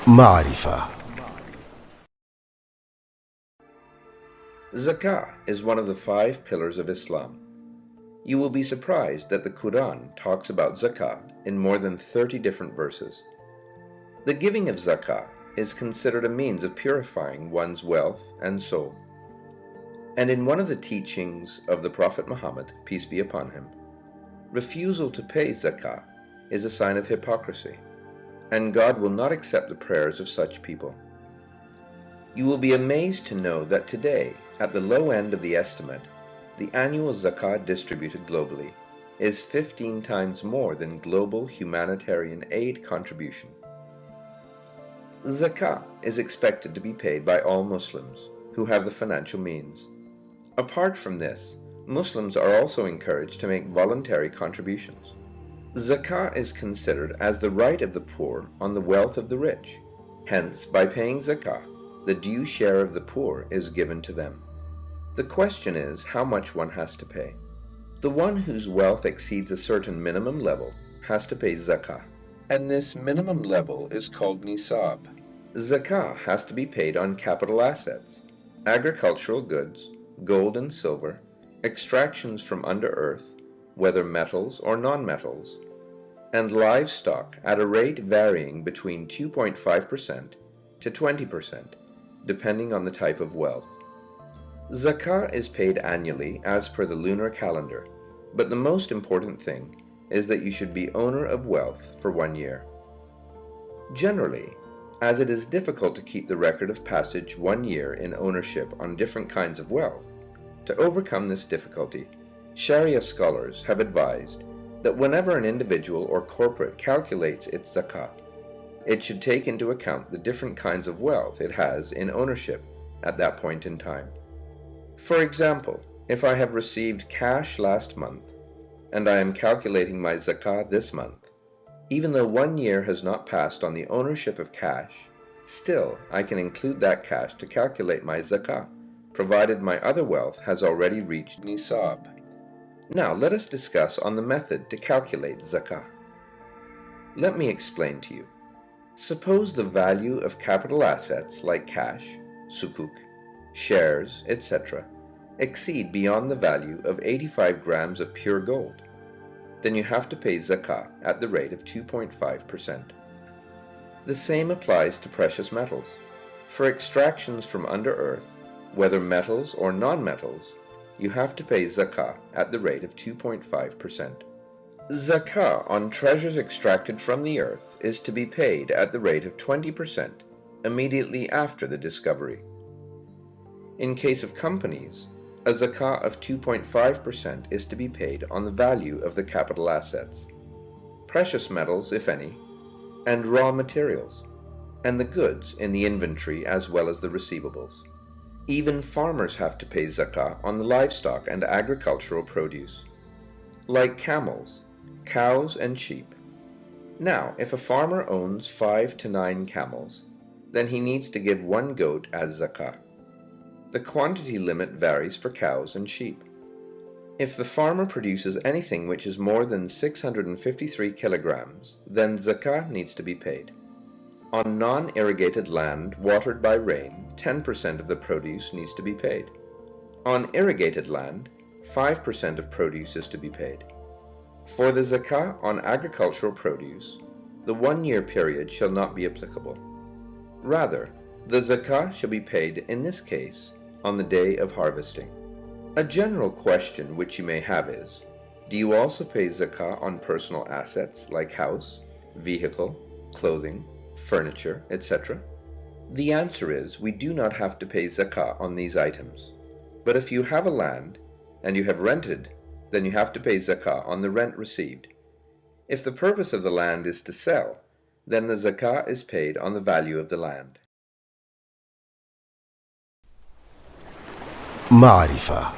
Marifa. Zakah is one of the 5 pillars of Islam. You will be surprised that the Quran talks about zakah in more than 30 different verses. The giving of zakah is considered a means of purifying one's wealth and soul. And in one of the teachings of the Prophet Muhammad, peace be upon him, refusal to pay zakah is a sign of hypocrisy, and God will not accept the prayers of such people. You will be amazed to know that today, at the low end of the estimate, the annual zakat distributed globally is 15 times more than global humanitarian aid contribution. Zakat is expected to be paid by all Muslims who have the financial means. Apart from this, Muslims are also encouraged to make voluntary contributions. Zakat is considered as the right of the poor on the wealth of the rich. Hence, by paying zakat, the due share of the poor is given to them. The question is how much one has to pay. The one whose wealth exceeds a certain minimum level has to pay zakah, and this minimum level is called nisab. Zakah has to be paid on capital assets, agricultural goods, gold and silver, extractions from under earth, whether metals or non-metals, and livestock at a rate varying between 2.5% to 20%, depending on the type of wealth. Zakah is paid annually as per the lunar calendar, but the most important thing is that you should be owner of wealth for 1 year. Generally, as it is difficult to keep the record of passage 1 year in ownership on different kinds of wealth, to overcome this difficulty, Sharia scholars have advised that whenever an individual or corporate calculates its zakah, it should take into account the different kinds of wealth it has in ownership at that point in time. For example, if I have received cash last month, and I am calculating my zakah this month, even though 1 year has not passed on the ownership of cash, still I can include that cash to calculate my zakah, provided my other wealth has already reached nisab. Now let us discuss on the method to calculate zakah. Let me explain to you. Suppose the value of capital assets like cash, sukuk, shares, etc. exceed beyond the value of 85 grams of pure gold. Then you have to pay zakah at the rate of 2.5%. The same applies to precious metals. For extractions from under earth, whether metals or non-metals, you have to pay zakah at the rate of 2.5%. Zakah on treasures extracted from the earth is to be paid at the rate of 20% immediately after the discovery. In case of companies, a zakah of 2.5% is to be paid on the value of the capital assets, precious metals, if any, and raw materials, and the goods in the inventory as well as the receivables. Even farmers have to pay zakah on the livestock and agricultural produce, like camels, cows, and sheep. Now, if a farmer owns 5 to 9 camels, then he needs to give 1 goat as zakah. The quantity limit varies for cows and sheep. If the farmer produces anything which is more than 653 kilograms, then zakah needs to be paid. On non-irrigated land watered by rain, 10% of the produce needs to be paid. On irrigated land, 5% of produce is to be paid. For the zakah on agricultural produce, the 1-year period shall not be applicable. Rather, the zakah shall be paid in this case on the day of harvesting. A general question which you may have is, do you also pay zakah on personal assets like house, vehicle, clothing, furniture, etc.? The answer is we do not have to pay zakah on these items. But if you have a land and you have rented, then you have to pay zakah on the rent received. If the purpose of the land is to sell, then the zakah is paid on the value of the land. Marifa.